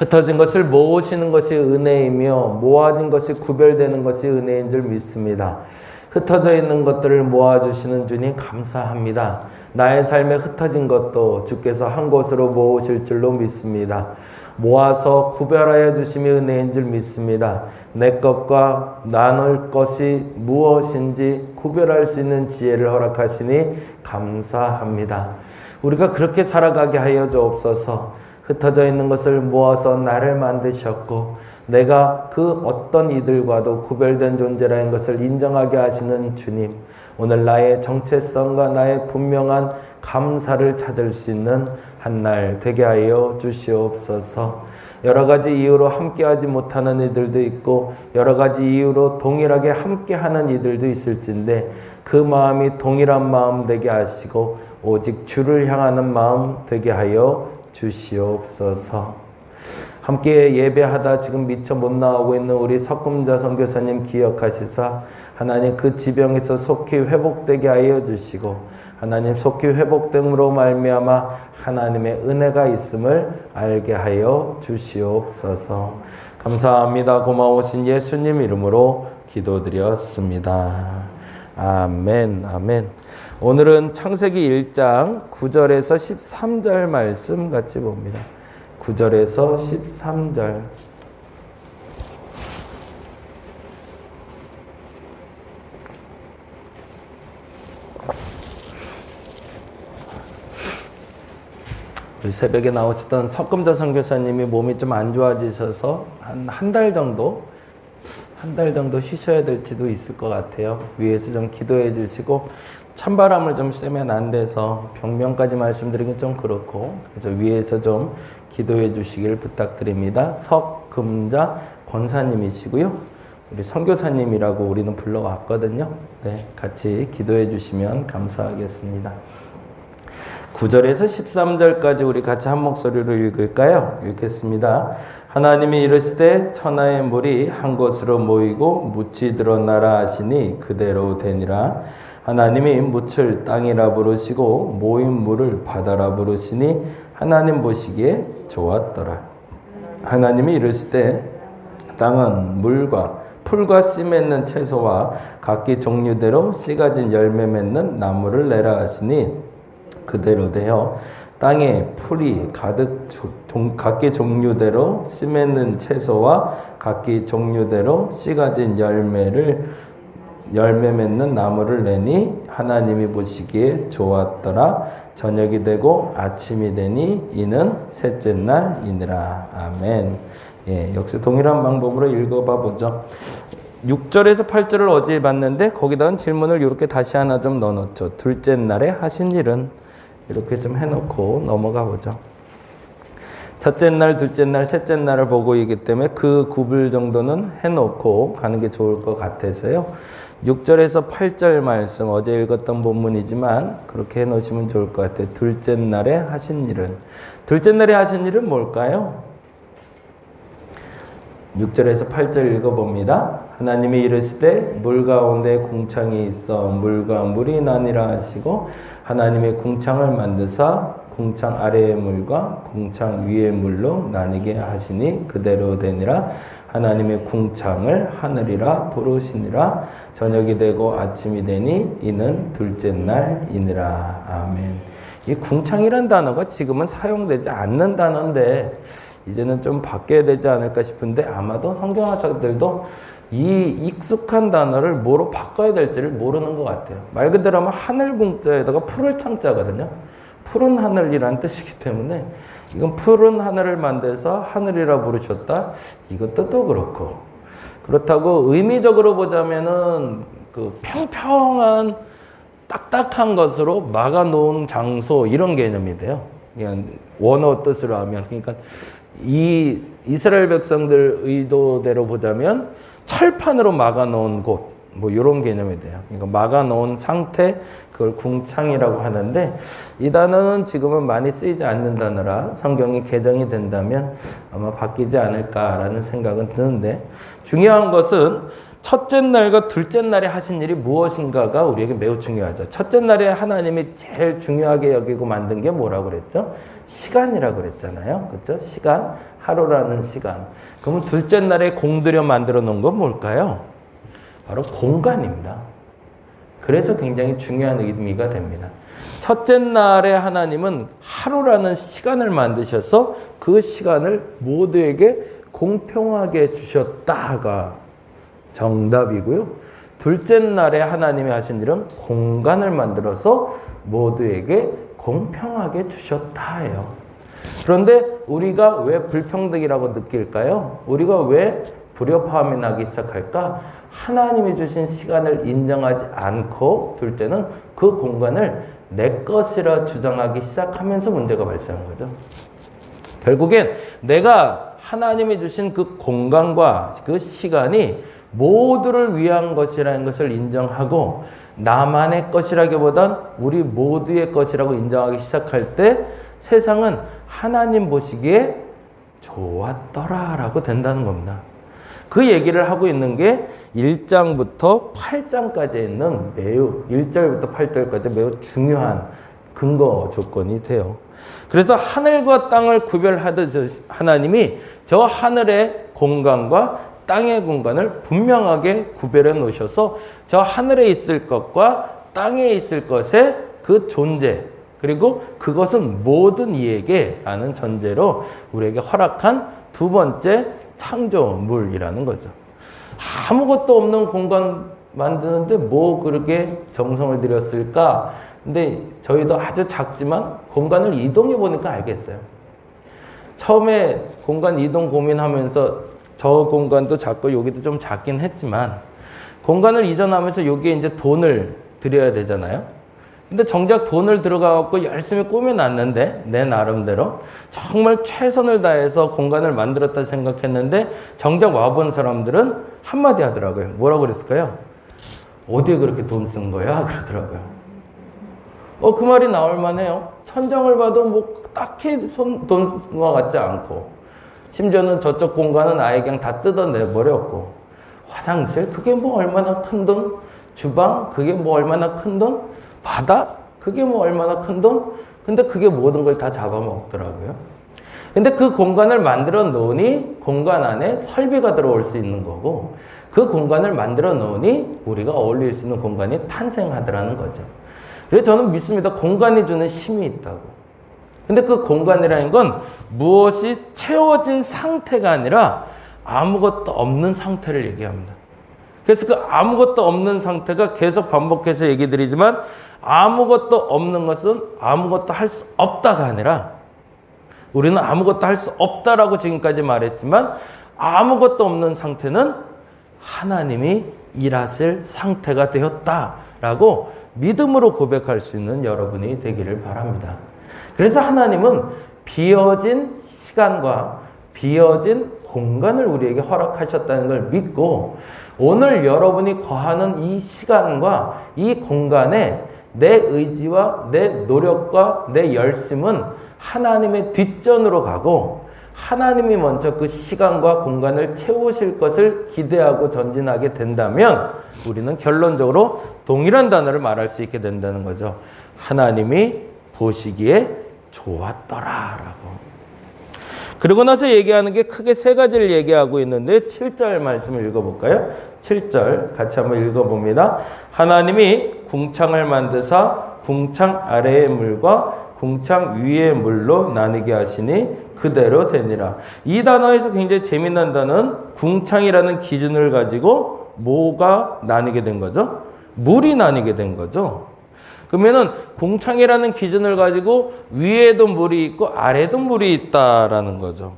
흩어진 것을 모으시는 것이 은혜이며 모아진 것이 구별되는 것이 은혜인 줄 믿습니다. 흩어져 있는 것들을 모아주시는 주님 감사합니다. 나의 삶에 흩어진 것도 주께서 한 곳으로 모으실 줄로 믿습니다. 모아서 구별하여 주심이 은혜인 줄 믿습니다. 내 것과 나눌 것이 무엇인지 구별할 수 있는 지혜를 허락하시니 감사합니다. 우리가 그렇게 살아가게 하여 주옵소서. 흩어져 있는 것을 모아서 나를 만드셨고 내가 그 어떤 이들과도 구별된 존재라는 것을 인정하게 하시는 주님, 오늘 나의 정체성과 나의 분명한 감사를 찾을 수 있는 한 날 되게 하여 주시옵소서. 여러 가지 이유로 함께하지 못하는 이들도 있고 여러 가지 이유로 동일하게 함께하는 이들도 있을진데 그 마음이 동일한 마음 되게 하시고 오직 주를 향하는 마음 되게 하여 주시옵소서. 함께 예배하다 지금 미처 못 나오고 있는 우리 석금자 선교사님 기억하시사 하나님 그 지병에서 속히 회복되게 하여 주시고 하나님 속히 회복됨으로 말미암아 하나님의 은혜가 있음을 알게 하여 주시옵소서. 감사합니다. 고마우신 예수님 이름으로 기도드렸습니다. 아멘. 아멘. 오늘은 창세기 1장 9절에서 13절 말씀 같이 봅니다. 9절에서 13절. 새벽에 나오시던 석금자 선교사님이 몸이 좀 안 좋아지셔서 한 달 정도 쉬셔야 될지도 있을 것 같아요. 위에서 좀 기도해 주시고 찬바람을 좀 쐬면 안 돼서 병명까지 말씀드리긴 좀 그렇고 그래서 위에서 좀 기도해 주시길 부탁드립니다. 석금자 권사님이시고요. 우리 선교사님이라고 우리는 불러왔거든요. 네, 같이 기도해 주시면 감사하겠습니다. 9절에서 13절까지 우리 같이 한 목소리로 읽을까요? 읽겠습니다. 하나님이 이르시되 천하의 물이 한 곳으로 모이고 묻이 드러나라 하시니 그대로 되니라. 하나님이 묻을 땅이라 부르시고 모인 물을 바다라 부르시니 하나님 보시기에 좋았더라. 하나님이 이르시되 땅은 물과 풀과 씨 맺는 채소와 각기 종류대로 씨 가진 열매 맺는 나무를 내라 하시니 그대로 되어 땅에 풀이 가득 각기 종류대로 씨 맺는 채소와 각기 종류대로 씨 가진 열매 맺는 나무를 내니 하나님이 보시기에 좋았더라. 저녁이 되고 아침이 되니 이는 셋째 날이니라. 아멘. 예, 역시 동일한 방법으로 읽어봐 보죠. 6절에서 8절을 어제 봤는데 거기다가 질문을 이렇게 다시 하나 좀 넣어놓죠. 둘째 날에 하신 일은 이렇게 좀 해놓고 넘어가 보죠. 첫째 날, 둘째 날, 셋째 날을 보고 있기 때문에 그 구분 정도는 해놓고 가는 게 좋을 것 같아서요. 6절에서 8절 말씀 어제 읽었던 본문이지만 그렇게 해놓으시면 좋을 것 같아요. 둘째 날에 하신 일은. 둘째 날에 하신 일은 뭘까요? 6절에서 8절 읽어봅니다. 하나님이 이르시되 물 가운데 궁창이 있어 물과 물이 나뉘라 하시고 하나님의 궁창을 만드사 궁창 아래의 물과 궁창 위의 물로 나뉘게 하시니 그대로 되니라. 하나님의 궁창을 하늘이라 부르시니라. 저녁이 되고 아침이 되니 이는 둘째 날이니라. 아멘. 이 궁창이란 단어가 지금은 사용되지 않는 단어인데 이제는 좀 바뀌어야 되지 않을까 싶은데 아마도 성경학자들도 이 익숙한 단어를 뭐로 바꿔야 될지를 모르는 것 같아요. 말 그대로 하면 하늘 궁자에다가 푸를 창자거든요. 푸른 하늘이라는 뜻이기 때문에 이건 푸른 하늘을 만들어서 하늘이라 부르셨다. 이것도 또 그렇고 그렇다고 의미적으로 보자면은 그 평평한 딱딱한 것으로 막아놓은 장소 이런 개념이 돼요. 그냥 원어 뜻으로 하면 그러니까 이 이스라엘 백성들 의도대로 보자면 철판으로 막아놓은 곳 뭐 이런 개념이 돼요. 이거 막아놓은 상태, 그걸 궁창이라고 하는데 이 단어는 지금은 많이 쓰이지 않는 단어라 성경이 개정이 된다면 아마 바뀌지 않을까라는 생각은 드는데 중요한 것은 첫째 날과 둘째 날에 하신 일이 무엇인가가 우리에게 매우 중요하죠. 첫째 날에 하나님이 제일 중요하게 여기고 만든 게 뭐라고 그랬죠? 시간이라고 그랬잖아요. 그렇죠? 시간, 하루라는 시간. 그러면 둘째 날에 공들여 만들어 놓은 건 뭘까요? 바로 공간입니다. 그래서 굉장히 중요한 의미가 됩니다. 첫째 날에 하나님은 하루라는 시간을 만드셔서 그 시간을 모두에게 공평하게 주셨다가 정답이고요. 둘째 날에 하나님이 하신 일은 공간을 만들어서 모두에게 공평하게 주셨다예요. 그런데 우리가 왜 불평등이라고 느낄까요? 우리가 왜 불협화음이 나기 시작할까? 하나님이 주신 시간을 인정하지 않고 둘째는 그 공간을 내 것이라 주장하기 시작하면서 문제가 발생한 거죠. 결국엔 내가 하나님이 주신 그 공간과 그 시간이 모두를 위한 것이라는 것을 인정하고 나만의 것이라기보단 우리 모두의 것이라고 인정하기 시작할 때 세상은 하나님 보시기에 좋았더라라고 된다는 겁니다. 그 얘기를 하고 있는 게 1장부터 8장까지 있는 매우 1절부터 8절까지 매우 중요한 근거 조건이 돼요. 그래서 하늘과 땅을 구별하듯 하나님이 저 하늘의 공간과 땅의 공간을 분명하게 구별해 놓으셔서 저 하늘에 있을 것과 땅에 있을 것의 그 존재 그리고 그것은 모든 이에게 라는 전제로 우리에게 허락한 두 번째 창조물이라는 거죠. 아무것도 없는 공간 만드는데 뭐 그렇게 정성을 들였을까? 근데 저희도 아주 작지만 공간을 이동해 보니까 알겠어요. 처음에 공간 이동 고민하면서 저 공간도 작고 여기도 좀 작긴 했지만 공간을 이전하면서 여기에 이제 돈을 들여야 되잖아요. 근데 정작 돈을 들어가갖고 열심히 꾸며놨는데 내 나름대로 정말 최선을 다해서 공간을 만들었다 생각했는데 정작 와본 사람들은 한마디 하더라고요. 뭐라고 그랬을까요? 어디에 그렇게 돈 쓴 거야? 그러더라고요. 그 말이 나올 만해요. 천정을 봐도 뭐 딱히 돈 쓴 것 같지 않고 심지어는 저쪽 공간은 아예 그냥 다 뜯어내버렸고 화장실? 그게 뭐 얼마나 큰 돈? 주방? 그게 뭐 얼마나 큰 돈? 바닥? 그게 뭐 얼마나 큰 돈? 근데 그게 모든 걸 다 잡아먹더라고요. 근데 그 공간을 만들어 놓으니 공간 안에 설비가 들어올 수 있는 거고 그 공간을 만들어 놓으니 우리가 어울릴 수 있는 공간이 탄생하더라는 거죠. 그래서 저는 믿습니다. 공간이 주는 힘이 있다고. 근데 그 공간이라는 건 무엇이 채워진 상태가 아니라 아무것도 없는 상태를 얘기합니다. 그래서 그 아무것도 없는 상태가 계속 반복해서 얘기 드리지만 아무것도 없는 것은 아무것도 할 수 없다가 아니라 우리는 아무것도 할 수 없다라고 지금까지 말했지만 아무것도 없는 상태는 하나님이 일하실 상태가 되었다라고 믿음으로 고백할 수 있는 여러분이 되기를 바랍니다. 그래서 하나님은 비어진 시간과 비어진 공간을 우리에게 허락하셨다는 걸 믿고 오늘 여러분이 거하는 이 시간과 이 공간에 내 의지와 내 노력과 내 열심은 하나님의 뒷전으로 가고 하나님이 먼저 그 시간과 공간을 채우실 것을 기대하고 전진하게 된다면 우리는 결론적으로 동일한 단어를 말할 수 있게 된다는 거죠. 하나님이 보시기에 좋았더라라고. 그러고 나서 얘기하는 게 크게 세 가지를 얘기하고 있는데 7절 말씀을 읽어볼까요? 7절 같이 한번 읽어봅니다. 하나님이 궁창을 만드사 궁창 아래의 물과 궁창 위의 물로 나뉘게 하시니 그대로 되니라. 이 단어에서 굉장히 재미난 단어는 궁창이라는 기준을 가지고 뭐가 나뉘게 된 거죠? 물이 나뉘게 된 거죠. 그러면은 궁창이라는 기준을 가지고 위에도 물이 있고 아래도 물이 있다라는 거죠.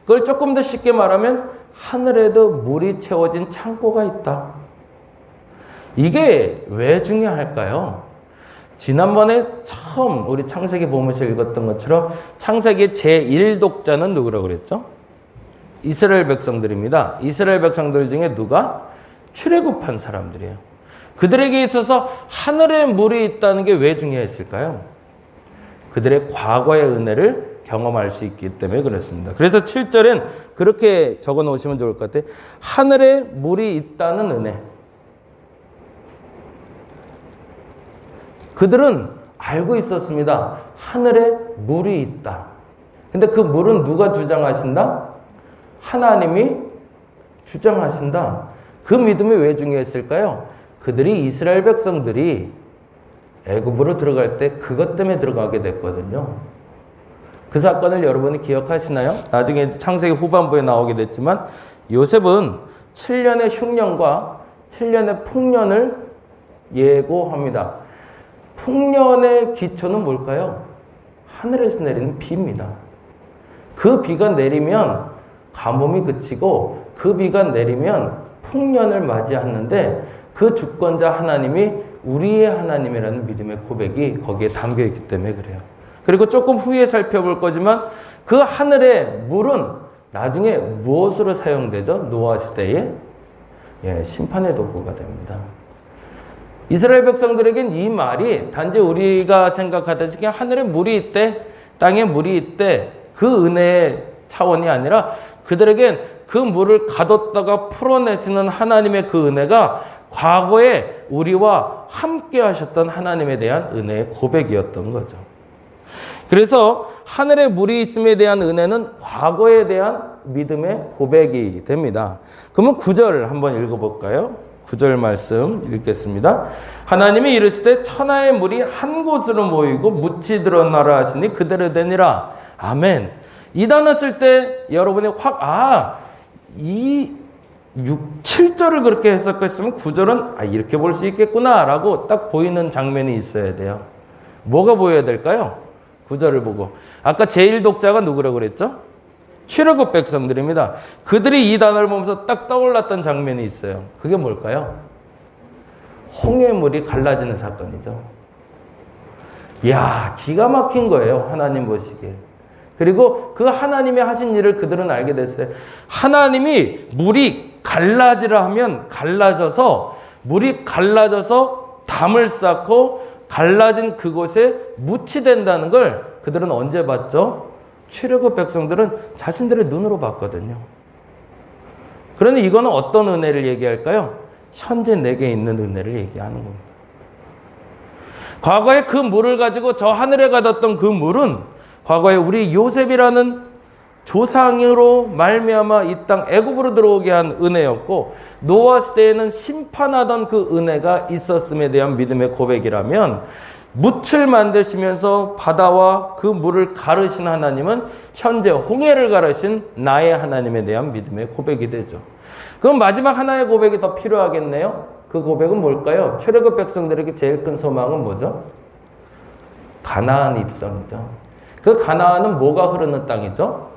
그걸 조금 더 쉽게 말하면 하늘에도 물이 채워진 창고가 있다. 이게 왜 중요할까요? 지난번에 처음 우리 창세기 보면서 읽었던 것처럼 창세기 제1독자는 누구라고 그랬죠? 이스라엘 백성들입니다. 이스라엘 백성들 중에 누가? 출애굽한 사람들이에요. 그들에게 있어서 하늘의 물이 있다는 게 왜 중요했을까요? 그들의 과거의 은혜를 경험할 수 있기 때문에 그렇습니다. 그래서 7절엔 그렇게 적어 놓으시면 좋을 것 같아요. 하늘에 물이 있다는 은혜. 그들은 알고 있었습니다. 하늘에 물이 있다. 근데 그 물은 누가 주장하신다? 하나님이 주장하신다. 그 믿음이 왜 중요했을까요? 그들이 이스라엘 백성들이 애굽으로 들어갈 때 그것 때문에 들어가게 됐거든요. 그 사건을 여러분이 기억하시나요? 나중에 창세기 후반부에 나오게 됐지만 요셉은 7년의 흉년과 7년의 풍년을 예고합니다. 풍년의 기초는 뭘까요? 하늘에서 내리는 비입니다. 그 비가 내리면 가뭄이 그치고 그 비가 내리면 풍년을 맞이하는데 그 주권자 하나님이 우리의 하나님이라는 믿음의 고백이 거기에 담겨있기 때문에 그래요. 그리고 조금 후에 살펴볼 거지만 그 하늘의 물은 나중에 무엇으로 사용되죠? 노아 시대에 심판의 도구가 됩니다. 이스라엘 백성들에겐 이 말이 단지 우리가 생각하듯이 그냥 하늘에 물이 있대, 땅에 물이 있대, 그 은혜의 차원이 아니라 그들에겐 그 물을 가뒀다가 풀어내시는 하나님의 그 은혜가 과거에 우리와 함께 하셨던 하나님에 대한 은혜의 고백이었던 거죠. 그래서 하늘에 물이 있음에 대한 은혜는 과거에 대한 믿음의 고백이 됩니다. 그러면 9절 한번 읽어볼까요? 9절 말씀 읽겠습니다. 하나님이 이르시되 천하의 물이 한 곳으로 모이고 묻히 드러나라 하시니 그대로 되니라. 아멘. 이 단어 쓸 때 여러분이 이 7절을 그렇게 해석했으면 9절은 이렇게 볼 수 있겠구나 라고 딱 보이는 장면이 있어야 돼요. 뭐가 보여야 될까요? 9절을 보고. 아까 제1독자가 누구라고 그랬죠? 출애굽 백성들입니다. 그들이 이 단어를 보면서 딱 떠올랐던 장면이 있어요. 그게 뭘까요? 홍해물이 갈라지는 사건이죠. 이야, 기가 막힌 거예요. 하나님 보시기에. 그리고 그 하나님이 하신 일을 그들은 알게 됐어요. 하나님이 물이 갈라지라 하면 물이 갈라져서 담을 쌓고 갈라진 그곳에 묻히된다는 걸 그들은 언제 봤죠? 출애굽 백성들은 자신들의 눈으로 봤거든요. 그러니 이거는 어떤 은혜를 얘기할까요? 현재 내게 있는 은혜를 얘기하는 겁니다. 과거에 그 물을 가지고 저 하늘에 가뒀던 그 물은 과거에 우리 요셉이라는 조상으로 말미암아 이 땅 애굽으로 들어오게 한 은혜였고 노아 시대에는 심판하던 그 은혜가 있었음에 대한 믿음의 고백이라면 묻을 만드시면서 바다와 그 물을 가르신 하나님은 현재 홍해를 가르신 나의 하나님에 대한 믿음의 고백이 되죠. 그럼 마지막 하나의 고백이 더 필요하겠네요. 그 고백은 뭘까요? 출애굽 백성들에게 제일 큰 소망은 뭐죠? 가나안 입성이죠. 그 가나안은 뭐가 흐르는 땅이죠?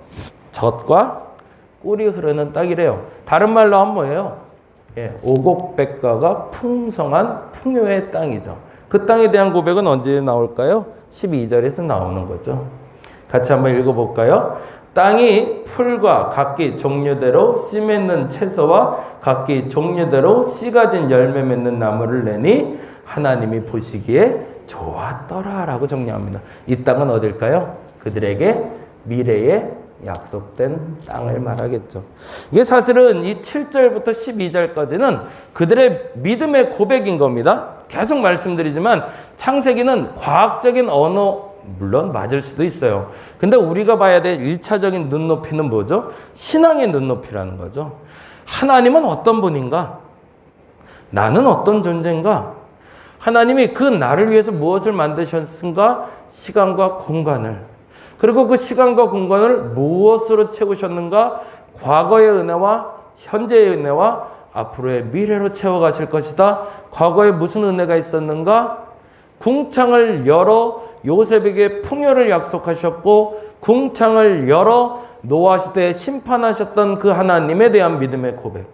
젖과 꿀이 흐르는 땅이래요. 다른 말로 하면 뭐예요? 오곡백과가 풍성한 풍요의 땅이죠. 그 땅에 대한 고백은 언제 나올까요? 12절에서 나오는 거죠. 같이 한번 읽어볼까요? 땅이 풀과 각기 종류대로 씨 맺는 채소와 각기 종류대로 씨 가진 열매 맺는 나무를 내니 하나님이 보시기에 좋았더라 라고 정리합니다. 이 땅은 어딜까요? 그들에게 미래에 약속된 땅을 말하겠죠. 이게 사실은 이 7절부터 12절까지는 그들의 믿음의 고백인 겁니다. 계속 말씀드리지만 창세기는 과학적인 언어 물론 맞을 수도 있어요. 근데 우리가 봐야 될 1차적인 눈높이는 뭐죠? 신앙의 눈높이라는 거죠. 하나님은 어떤 분인가? 나는 어떤 존재인가? 하나님이 그 나를 위해서 무엇을 만드셨는가? 시간과 공간을. 그리고 그 시간과 공간을 무엇으로 채우셨는가? 과거의 은혜와 현재의 은혜와 앞으로의 미래로 채워가실 것이다. 과거에 무슨 은혜가 있었는가? 궁창을 열어 요셉에게 풍요를 약속하셨고 궁창을 열어 노아 시대에 심판하셨던 그 하나님에 대한 믿음의 고백.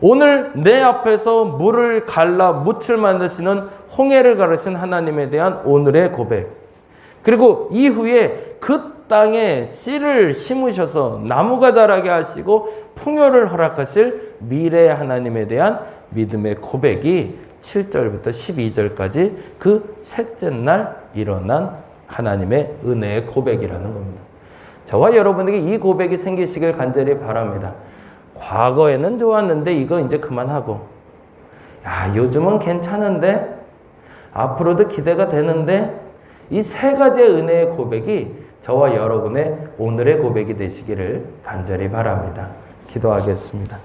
오늘 내 앞에서 물을 갈라 묻을 만드시는 홍해를 가르신 하나님에 대한 오늘의 고백. 그리고 이후에 그 땅에 씨를 심으셔서 나무가 자라게 하시고 풍요를 허락하실 미래의 하나님에 대한 믿음의 고백이 7절부터 12절까지 그 셋째 날 일어난 하나님의 은혜의 고백이라는 겁니다. 저와 여러분에게 이 고백이 생기시길 간절히 바랍니다. 과거에는 좋았는데 이거 이제 그만하고, 야, 요즘은 괜찮은데, 앞으로도 기대가 되는데, 이 세 가지의 은혜의 고백이 저와 여러분의 오늘의 고백이 되시기를 간절히 바랍니다. 기도하겠습니다.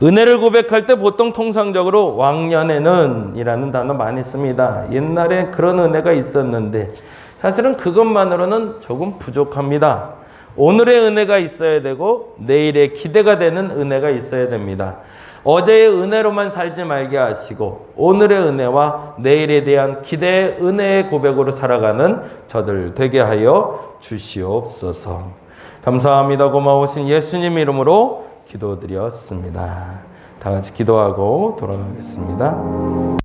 은혜를 고백할 때 보통 통상적으로 왕년에는 이라는 단어 많이 씁니다. 옛날에 그런 은혜가 있었는데 사실은 그것만으로는 조금 부족합니다. 오늘의 은혜가 있어야 되고 내일의 기대가 되는 은혜가 있어야 됩니다. 어제의 은혜로만 살지 말게 하시고 오늘의 은혜와 내일에 대한 기대의 은혜의 고백으로 살아가는 저들 되게 하여 주시옵소서. 감사합니다. 고마우신 예수님 이름으로 기도드렸습니다. 다 같이 기도하고 돌아가겠습니다.